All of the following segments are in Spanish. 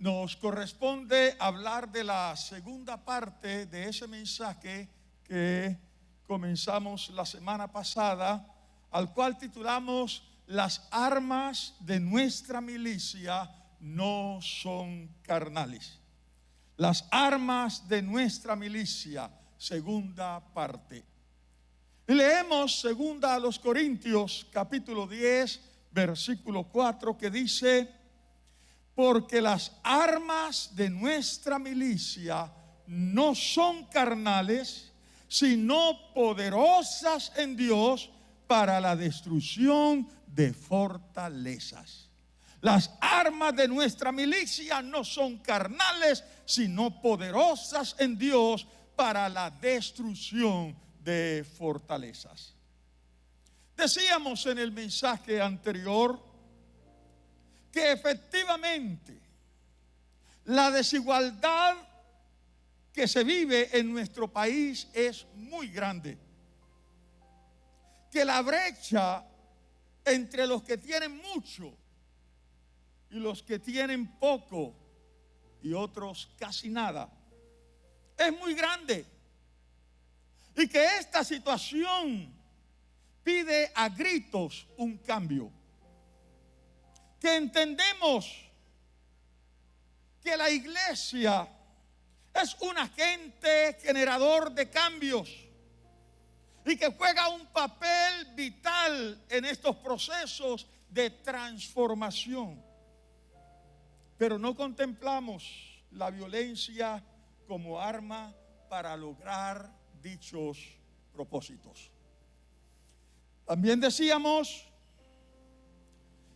Nos corresponde hablar de la segunda parte de ese mensaje que comenzamos la semana pasada, al cual titulamos Las armas de nuestra milicia no son carnales. Las armas de nuestra milicia, segunda parte. Y leemos segunda a los Corintios, capítulo 10, versículo 4, que dice: porque las armas de nuestra milicia no son carnales, sino poderosas en Dios para la destrucción de fortalezas. Las armas de nuestra milicia no son carnales, sino poderosas en Dios para la destrucción de fortalezas. Decíamos en el mensaje anterior que efectivamente la desigualdad que se vive en nuestro país es muy grande. Que la brecha entre los que tienen mucho y los que tienen poco y otros casi nada es muy grande. Y que esta situación pide a gritos un cambio. Que entendemos que la iglesia es un agente generador de cambios y que juega un papel vital en estos procesos de transformación. Pero no contemplamos la violencia como arma para lograr dichos propósitos. También decíamos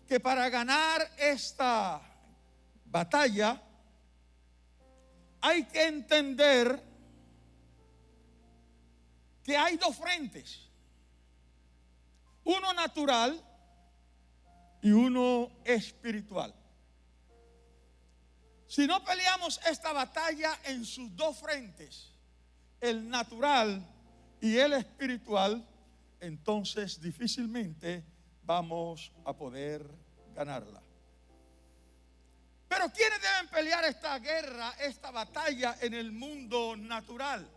que para ganar esta batalla hay que entender que hay dos frentes, uno natural y uno espiritual. Si no peleamos esta batalla en sus dos frentes, el natural y el espiritual, entonces difícilmente vamos a poder ganarla. Pero ¿quiénes deben pelear esta guerra, esta batalla en el mundo natural?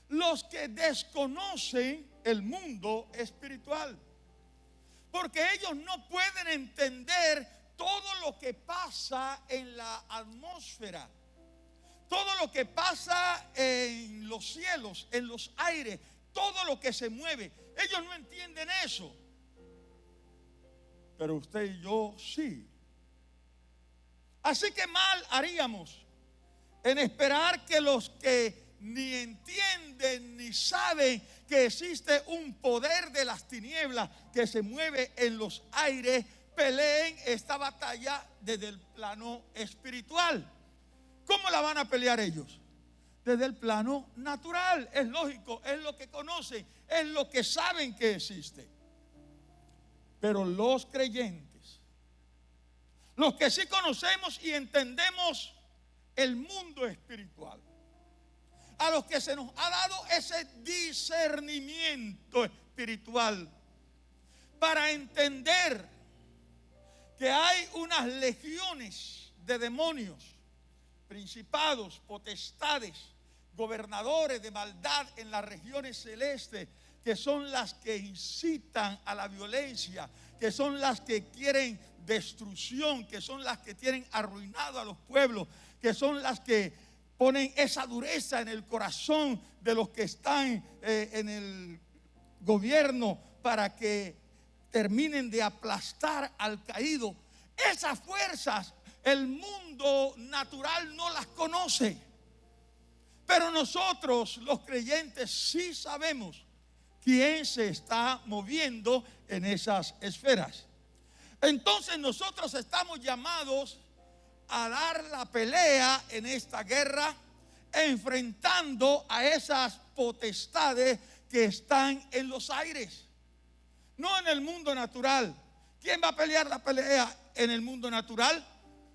Los que desconocen el mundo espiritual. Porque ellos no pueden entender todo lo que pasa en la atmósfera, todo lo que pasa en los cielos, en los aires, todo lo que se mueve. Ellos no entienden eso. Pero usted y yo sí. Así que mal haríamos en esperar que los que ni entienden ni saben que existe un poder de las tinieblas que se mueve en los aires, peleen esta batalla desde el plano espiritual. ¿Cómo la van a pelear ellos? Desde el plano natural. Es lógico, es lo que conocen, es lo que saben que existe. Pero los creyentes, los que sí conocemos y entendemos el mundo espiritual, a los que se nos ha dado ese discernimiento espiritual para entender que hay unas legiones de demonios, principados, potestades, gobernadores de maldad en las regiones celestes, que son las que incitan a la violencia, que son las que quieren destrucción, que son las que tienen arruinado a los pueblos, que son las que ponen esa dureza en el corazón de los que están en el gobierno para que terminen de aplastar al caído. Esas fuerzas el mundo natural no las conoce, pero nosotros los creyentes sí sabemos quién se está moviendo en esas esferas. Entonces nosotros estamos llamados a dar la pelea en esta guerra, enfrentando a esas potestades que están en los aires, no en el mundo natural. ¿Quién va a pelear la pelea en el mundo natural?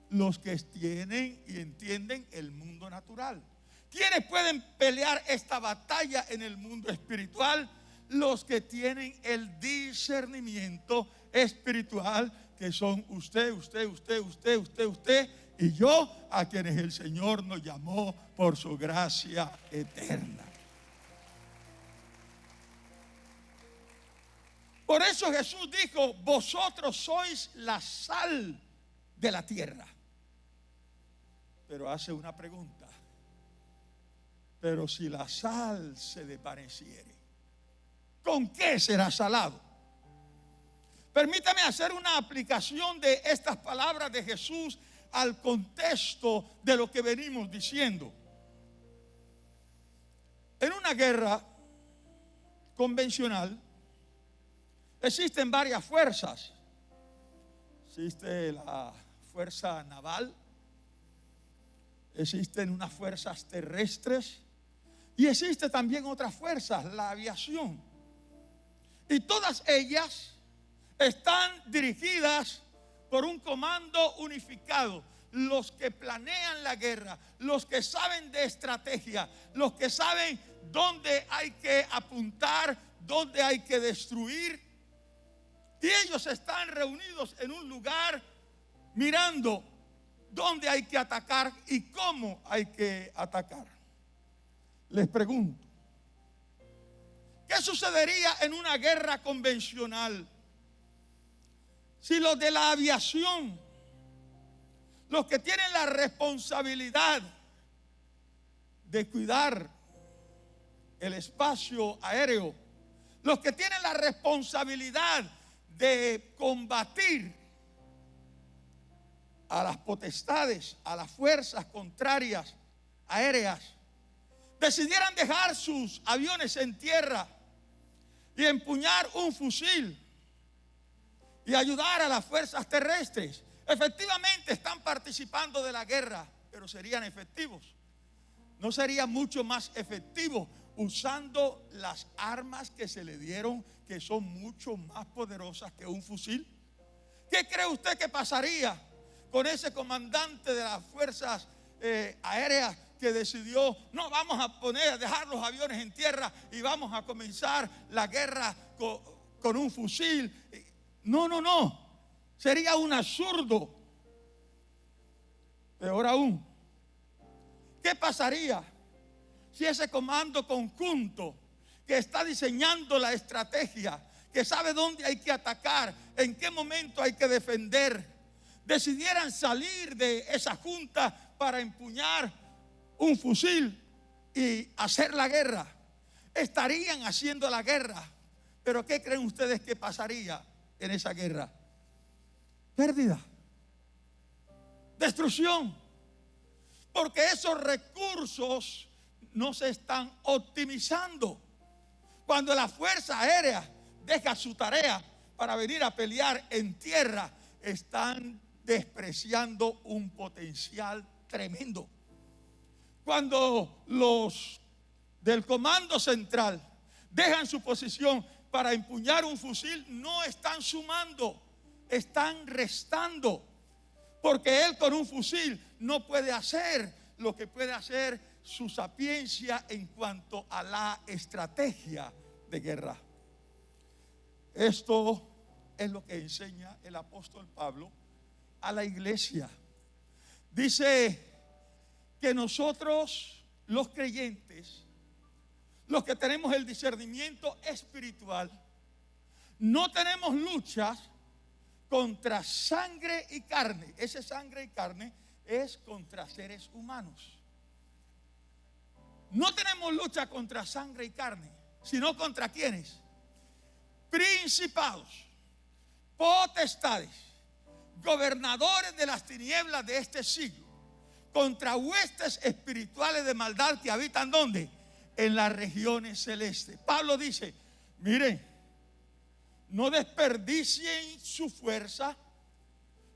Los que tienen y entienden el mundo natural. ¿Quiénes pueden pelear esta batalla en el mundo espiritual? Los que tienen el discernimiento espiritual, que son usted y yo, a quienes el Señor nos llamó por su gracia eterna. Por eso Jesús dijo: vosotros sois la sal de la tierra. Pero hace una pregunta: pero si la sal se desvaneciere, ¿con qué será salado? Permítame hacer una aplicación de estas palabras de Jesús al contexto de lo que venimos diciendo. En una guerra convencional existen varias fuerzas. Existe la fuerza naval, existen unas fuerzas terrestres y existe también otras fuerzas, la aviación. Y todas ellas están dirigidas por un comando unificado. Los que planean la guerra, los que saben de estrategia, los que saben dónde hay que apuntar, dónde hay que destruir. Y ellos están reunidos en un lugar mirando dónde hay que atacar y cómo hay que atacar. Les pregunto, ¿qué sucedería en una guerra convencional si los de la aviación, los que tienen la responsabilidad de cuidar el espacio aéreo, los que tienen la responsabilidad de combatir a las potestades, a las fuerzas contrarias aéreas, decidieran dejar sus aviones en tierra y empuñar un fusil y ayudar a las fuerzas terrestres? Efectivamente están participando de la guerra, pero serían efectivos. ¿No sería mucho más efectivo usando las armas que se le dieron, que son mucho más poderosas que un fusil? ¿Qué cree usted que pasaría con ese comandante de las fuerzas aéreas que decidió: no, vamos a dejar los aviones en tierra y vamos a comenzar la guerra con un fusil? No. Sería un absurdo. Peor aún, ¿qué pasaría si ese comando conjunto que está diseñando la estrategia, que sabe dónde hay que atacar, en qué momento hay que defender, decidieran salir de esa junta para empuñar un fusil y hacer la guerra? Estarían haciendo la guerra, pero ¿qué creen ustedes que pasaría en esa guerra? Pérdida, destrucción, porque esos recursos no se están optimizando. Cuando la Fuerza Aérea deja su tarea para venir a pelear en tierra, están despreciando un potencial tremendo. Cuando los del comando central dejan su posición para empuñar un fusil, no están sumando, están restando, porque él con un fusil no puede hacer lo que puede hacer su sapiencia en cuanto a la estrategia de guerra. Esto es lo que enseña el apóstol Pablo a la iglesia. Dice que nosotros, los creyentes, los que tenemos el discernimiento espiritual, no tenemos luchas contra sangre y carne. Ese sangre y carne es contra seres humanos. No tenemos lucha contra sangre y carne, sino contra ¿quiénes? Principados, potestades, gobernadores de las tinieblas de este siglo, contra huestes espirituales de maldad que habitan ¿dónde? En las regiones celestes. Pablo dice: miren, no desperdicien su fuerza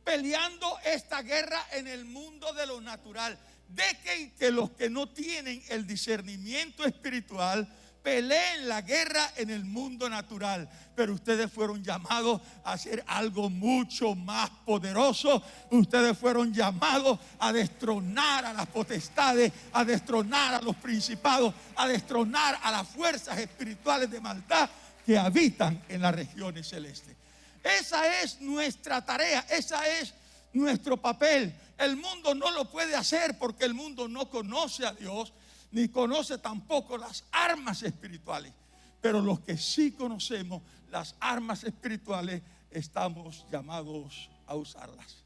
peleando esta guerra en el mundo de lo natural. Dejen que los que no tienen el discernimiento espiritual peleen la guerra en el mundo natural. Pero ustedes fueron llamados a hacer algo mucho más poderoso. Ustedes fueron llamados a destronar a las potestades, a destronar a los principados, a destronar a las fuerzas espirituales de maldad que habitan en las regiones celestes. Esa es nuestra tarea, esa es nuestro papel. El mundo no lo puede hacer porque el mundo no conoce a Dios, ni conoce tampoco las armas espirituales. Pero los que sí conocemos las armas espirituales, estamos llamados a usarlas.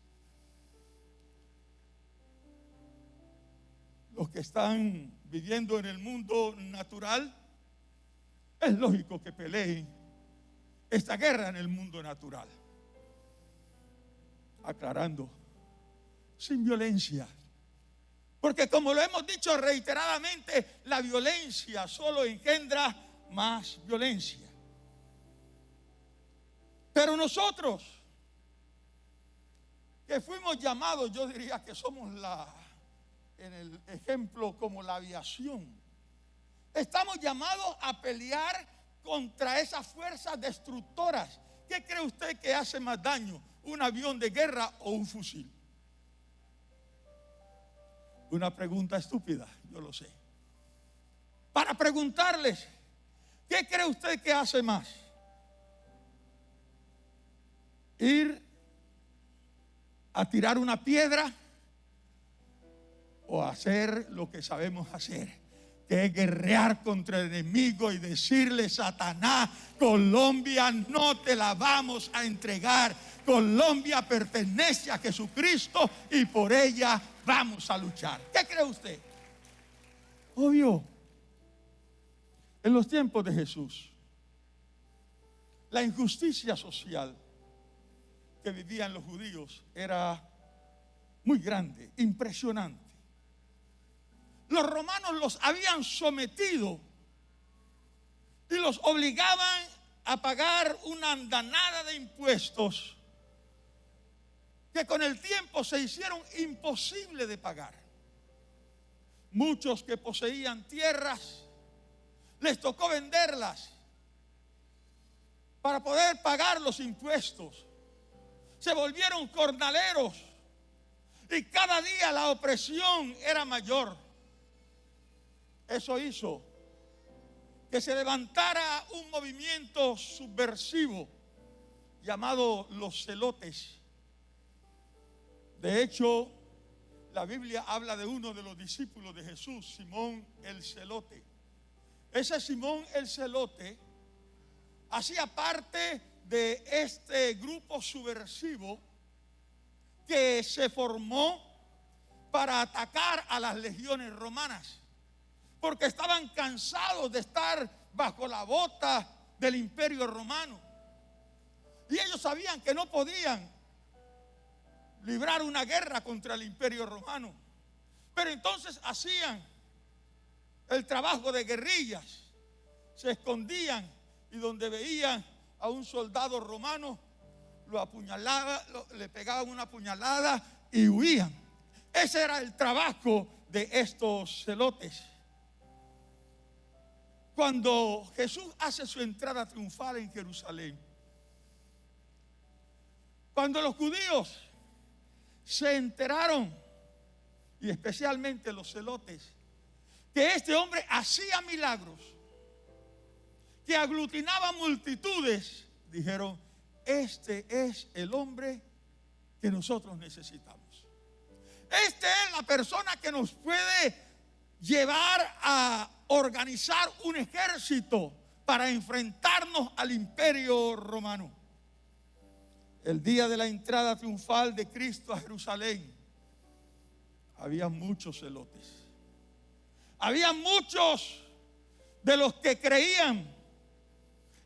Los que están viviendo en el mundo natural, es lógico que peleen esta guerra en el mundo natural. Aclarando, sin violencia. Porque como lo hemos dicho reiteradamente, la violencia solo engendra más violencia. Pero nosotros, que fuimos llamados, yo diría que somos en el ejemplo como la aviación, estamos llamados a pelear contra esas fuerzas destructoras. ¿Qué cree usted que hace más daño? ¿Un avión de guerra o un fusil? Una pregunta estúpida, yo lo sé. Para preguntarles, ¿qué cree usted que hace más? ¿Ir a tirar una piedra o hacer lo que sabemos hacer, que es guerrear contra el enemigo y decirle: Satanás, Colombia no te la vamos a entregar? Colombia pertenece a Jesucristo y por ella vamos a luchar. ¿Qué cree usted? Obvio. En los tiempos de Jesús, la injusticia social que vivían los judíos era muy grande, impresionante. Los romanos los habían sometido y los obligaban a pagar una andanada de impuestos que con el tiempo se hicieron imposible de pagar. Muchos que poseían tierras, les tocó venderlas para poder pagar los impuestos. Se volvieron jornaleros y cada día la opresión era mayor. Eso hizo que se levantara un movimiento subversivo llamado los celotes. De hecho, la Biblia habla de uno de los discípulos de Jesús, Simón el Celote. Ese Simón el Celote hacía parte de este grupo subversivo que se formó para atacar a las legiones romanas, porque estaban cansados de estar bajo la bota del imperio romano. Y ellos sabían que no podían librar una guerra contra el imperio romano. Pero entonces hacían el trabajo de guerrillas. Se escondían y donde veían a un soldado romano, lo apuñalaban, le pegaban una puñalada y huían. Ese era el trabajo de estos celotes. Cuando Jesús hace su entrada triunfal en Jerusalén, cuando los judíos se enteraron, y especialmente los celotes, que este hombre hacía milagros, que aglutinaba multitudes, dijeron: este es el hombre que nosotros necesitamos. Esta es la persona que nos puede llevar a organizar un ejército para enfrentarnos al imperio romano. El día de la entrada triunfal de Cristo a Jerusalén, había muchos celotes. Había muchos de los que creían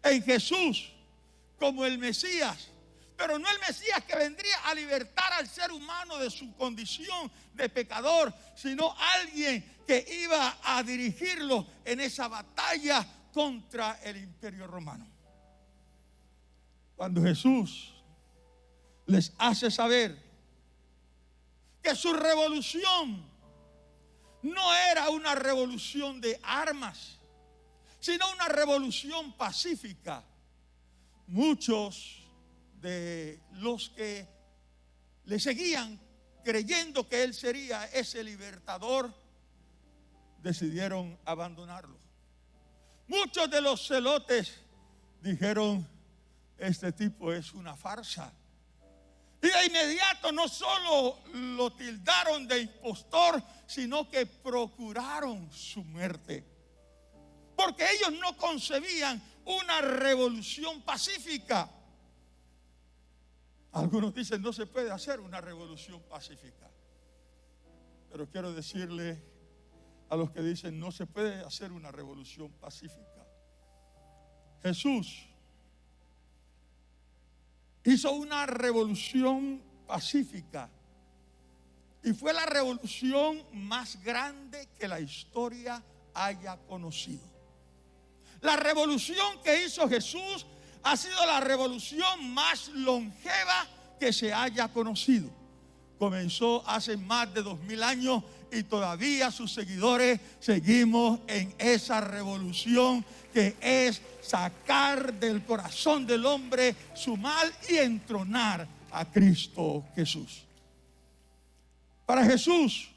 en Jesús como el Mesías, pero no el Mesías que vendría a libertar al ser humano de su condición de pecador, sino alguien que iba a dirigirlo en esa batalla contra el imperio romano. Cuando Jesús les hace saber que su revolución no era una revolución de armas, sino una revolución pacífica, muchos de los que le seguían creyendo que él sería ese libertador decidieron abandonarlo. Muchos de los celotes dijeron: este tipo es una farsa. Y de inmediato no solo lo tildaron de impostor, sino que procuraron su muerte. Porque ellos no concebían una revolución pacífica. Algunos dicen no se puede hacer una revolución pacífica. Pero quiero decirle a los que dicen no se puede hacer una revolución pacífica. Jesús hizo una revolución pacífica y fue la revolución más grande que la historia haya conocido. La revolución que hizo Jesús ha sido la revolución más longeva que se haya conocido. Comenzó hace más de 2000 años y todavía sus seguidores seguimos en esa revolución que es sacar del corazón del hombre su mal y entronar a Cristo Jesús. Para Jesús,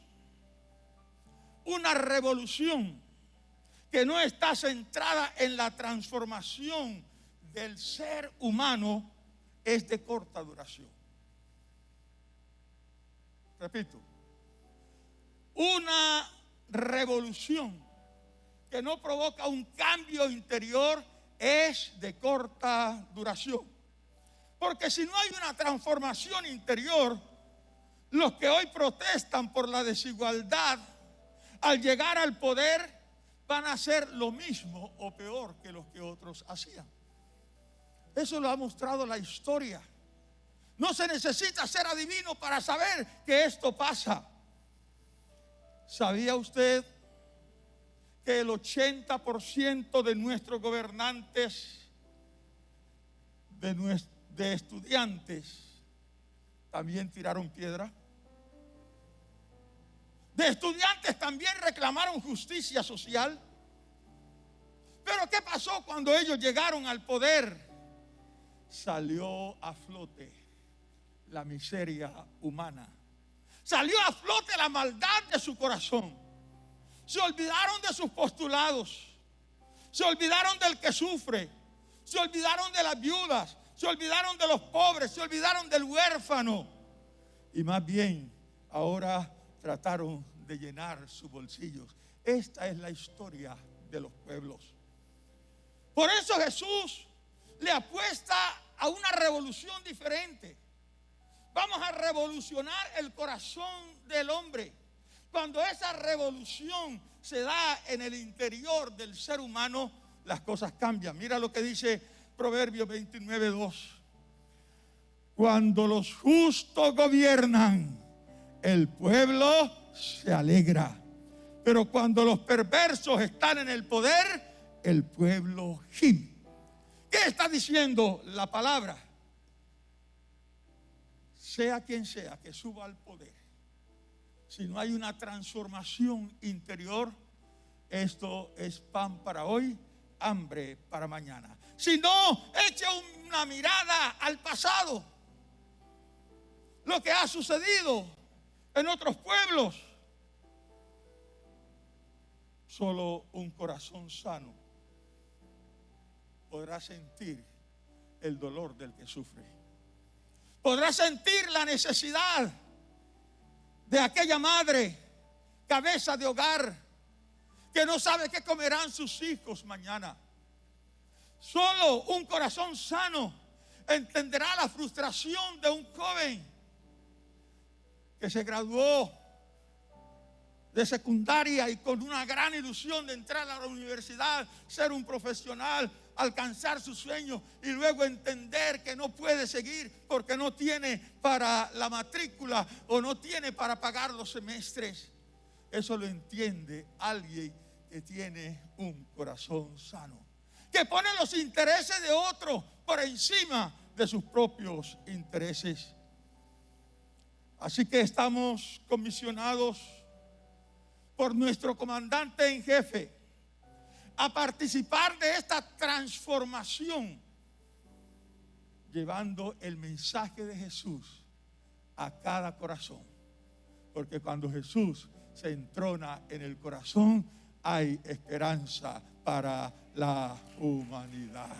una revolución que no está centrada en la transformación del ser humano es de corta duración. Repito, una revolución que no provoca un cambio interior es de corta duración. Porque si no hay una transformación interior, los que hoy protestan por la desigualdad, al llegar al poder, van a hacer lo mismo o peor que los que otros hacían. Eso lo ha mostrado la historia. No se necesita ser adivino para saber que esto pasa. ¿Sabía usted que el 80% de nuestros gobernantes, de estudiantes, también tiraron piedra? De estudiantes también reclamaron justicia social. Pero ¿qué pasó cuando ellos llegaron al poder? Salió a flote la miseria humana. Salió a flote la maldad de su corazón. Se olvidaron de sus postulados. Se olvidaron del que sufre. Se olvidaron de las viudas. Se olvidaron de los pobres. Se olvidaron del huérfano. Y más bien, ahora trataron de llenar sus bolsillos. Esta es la historia de los pueblos. Por eso Jesús le apuesta a una revolución diferente. Vamos a revolucionar el corazón del hombre. Cuando esa revolución se da en el interior del ser humano, las cosas cambian. Mira lo que dice Proverbios 29:2. Cuando los justos gobiernan, el pueblo se alegra. Pero cuando los perversos están en el poder, el pueblo gime. ¿Qué está diciendo la palabra? Sea quien sea que suba al poder, si no hay una transformación interior, esto es pan para hoy, hambre para mañana. Si no, eche una mirada al pasado, lo que ha sucedido en otros pueblos. Solo un corazón sano podrá sentir el dolor del que sufre. Podrá sentir la necesidad de aquella madre, cabeza de hogar, que no sabe qué comerán sus hijos mañana. Solo un corazón sano entenderá la frustración de un joven que se graduó de secundaria y con una gran ilusión de entrar a la universidad, ser un profesional, alcanzar sus sueños y luego entender que no puede seguir porque no tiene para la matrícula o no tiene para pagar los semestres. Eso lo entiende alguien que tiene un corazón sano, que pone los intereses de otros por encima de sus propios intereses. Así que estamos comisionados por nuestro comandante en jefe a participar de esta transformación, llevando el mensaje de Jesús a cada corazón. Porque cuando Jesús se entrona en el corazón, hay esperanza para la humanidad.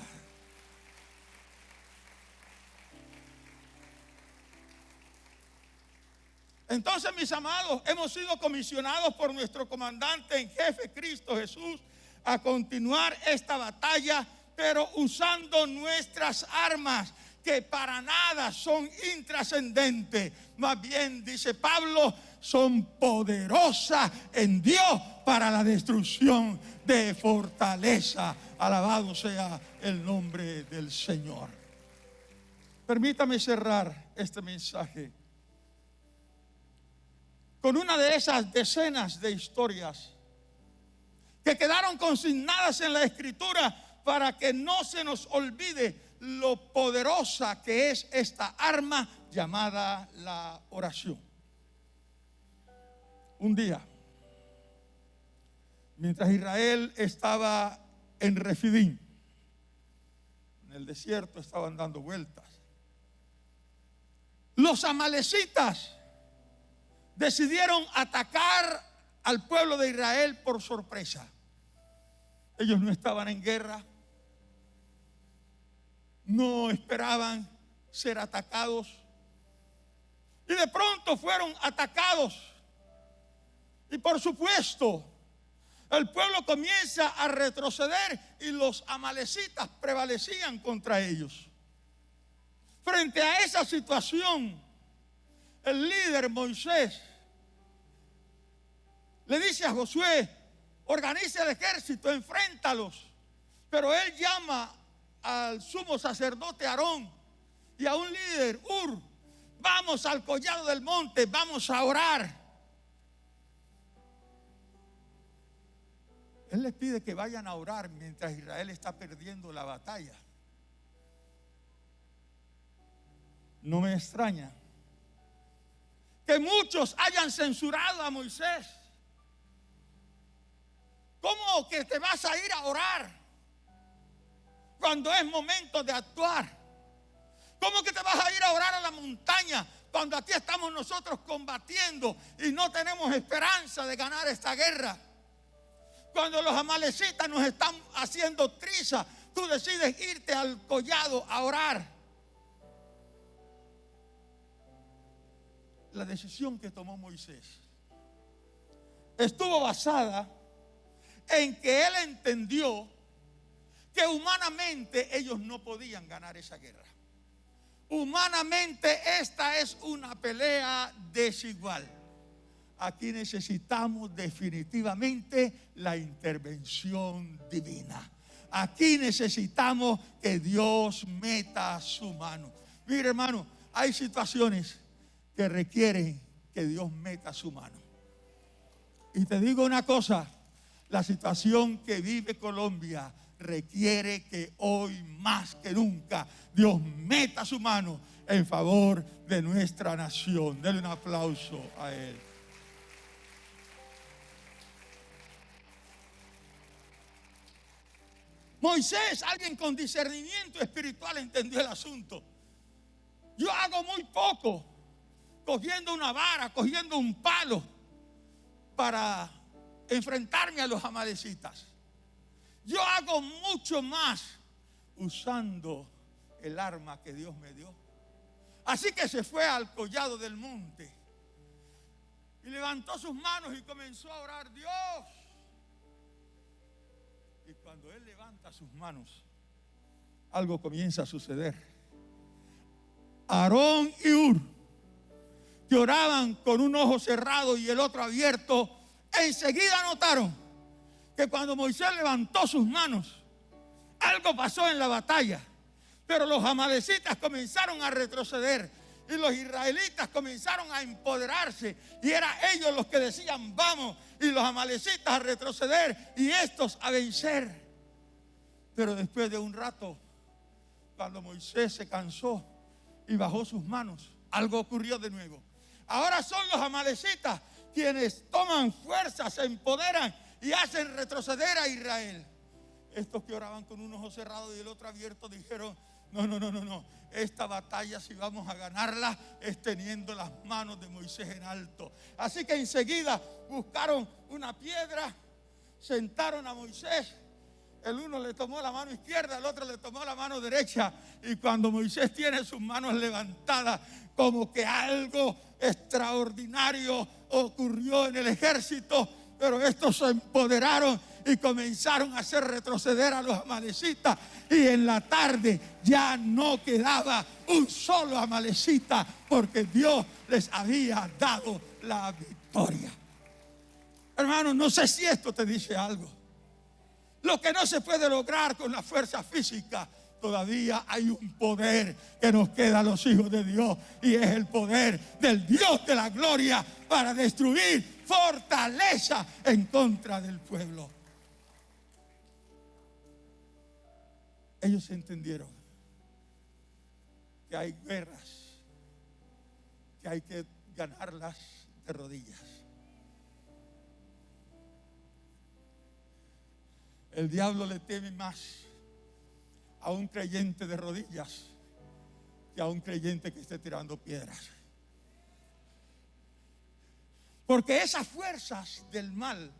Entonces, mis amados, hemos sido comisionados por nuestro comandante en jefe, Cristo Jesús, a continuar esta batalla, pero usando nuestras armas, que para nada son intrascendentes. Más bien, dice Pablo, son poderosas en Dios para la destrucción de fortaleza. Alabado sea el nombre del Señor. Permítame cerrar este mensaje con una de esas decenas de historias que quedaron consignadas en la Escritura para que no se nos olvide lo poderosa que es esta arma llamada la oración. Un día, mientras Israel estaba en Refidim, en el desierto, estaban dando vueltas, los amalecitas decidieron atacar al pueblo de Israel por sorpresa. Ellos no estaban en guerra, no esperaban ser atacados, y de pronto fueron atacados. Y por supuesto, el pueblo comienza a retroceder y los amalecitas prevalecían contra ellos. Frente a esa situación, el líder Moisés le dice a Josué: organiza el ejército, enfréntalos. Pero él llama al sumo sacerdote Aarón y a un líder, Hur: vamos al collado del monte, vamos a orar. Él les pide que vayan a orar mientras Israel está perdiendo la batalla. No me extraña que muchos hayan censurado a Moisés. ¿Cómo que te vas a ir a orar cuando es momento de actuar? ¿Cómo que te vas a ir a orar a la montaña cuando aquí estamos nosotros combatiendo y no tenemos esperanza de ganar esta guerra? Cuando los amalecitas nos están haciendo triza, tú decides irte al collado a orar. La decisión que tomó Moisés estuvo basada en que él entendió que humanamente ellos no podían ganar esa guerra. Humanamente esta es una pelea desigual. Aquí necesitamos definitivamente la intervención divina. Aquí necesitamos que Dios meta su mano. Mire, hermano, hay situaciones que requieren que Dios meta su mano. Y te digo una cosa, la situación que vive Colombia requiere que hoy más que nunca Dios meta su mano en favor de nuestra nación. Denle un aplauso a Él. Moisés, alguien con discernimiento espiritual, entendió el asunto. Yo hago muy poco cogiendo una vara, cogiendo un palo para enfrentarme a los amalecitas. Yo hago mucho más usando el arma que Dios me dio. Así que se fue al collado del monte y levantó sus manos y comenzó a orar: Dios. Y cuando él levanta sus manos, algo comienza a suceder. Aarón y Hur, que oraban con un ojo cerrado y el otro abierto, enseguida notaron que cuando Moisés levantó sus manos, algo pasó en la batalla. Pero los amalecitas comenzaron a retroceder y los israelitas comenzaron a empoderarse, y eran ellos los que decían vamos, y los amalecitas a retroceder y estos a vencer. Pero después de un rato, cuando Moisés se cansó y bajó sus manos, algo ocurrió de nuevo. Ahora son los amalecitas quienes toman fuerza, se empoderan y hacen retroceder a Israel. Estos que oraban con un ojo cerrado y el otro abierto dijeron: no. Esta batalla, si vamos a ganarla, es teniendo las manos de Moisés en alto. Así que enseguida buscaron una piedra, sentaron a Moisés. El uno le tomó la mano izquierda, el otro le tomó la mano derecha. Y cuando Moisés tiene sus manos levantadas, como que algo extraordinario ocurrió en el ejército, pero estos se empoderaron y comenzaron a hacer retroceder a los amalecitas, y en la tarde ya no quedaba un solo amalecita, porque Dios les había dado la victoria. Hermano, no sé si esto te dice algo. Lo que no se puede lograr con la fuerza física, todavía hay un poder que nos queda a los hijos de Dios, y es el poder del Dios de la gloria para destruir fortaleza en contra del pueblo. Ellos entendieron que hay guerras que hay que ganarlas de rodillas. El diablo le teme más a un creyente de rodillas que a un creyente que esté tirando piedras. Porque esas fuerzas del mal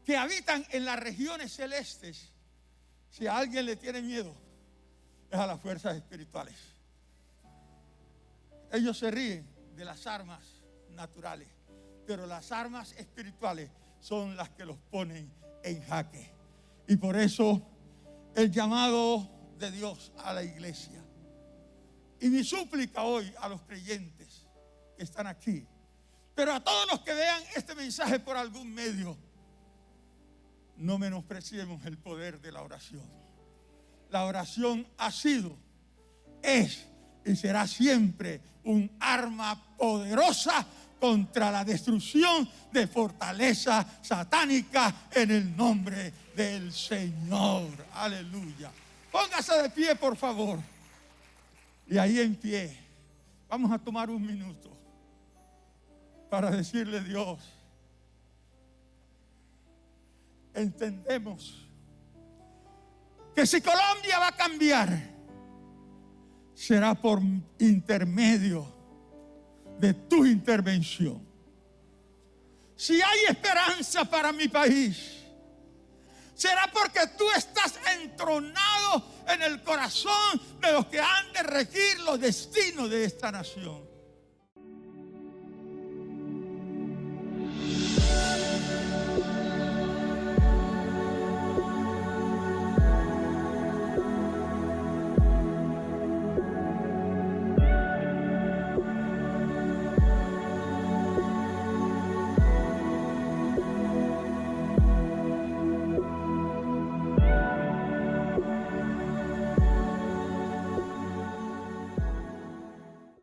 que habitan en las regiones celestes, si a alguien le tiene miedo, es a las fuerzas espirituales. Ellos se ríen de las armas naturales, pero las armas espirituales son las que los ponen en jaque. Y por eso el llamado de Dios a la iglesia, y mi súplica hoy a los creyentes que están aquí, pero a todos los que vean este mensaje por algún medio, no menospreciemos el poder de la oración. La oración ha sido, es y será siempre un arma poderosa contra la destrucción de fortaleza satánica en el nombre del Señor. Aleluya. Póngase de pie, por favor. Y ahí en pie vamos a tomar un minuto para decirle a Dios: entendemos que si Colombia va a cambiar, será por intermedio de tu intervención. Si hay esperanza para mi país, será porque tú estás entronado en el corazón de los que han de regir los destinos de esta nación.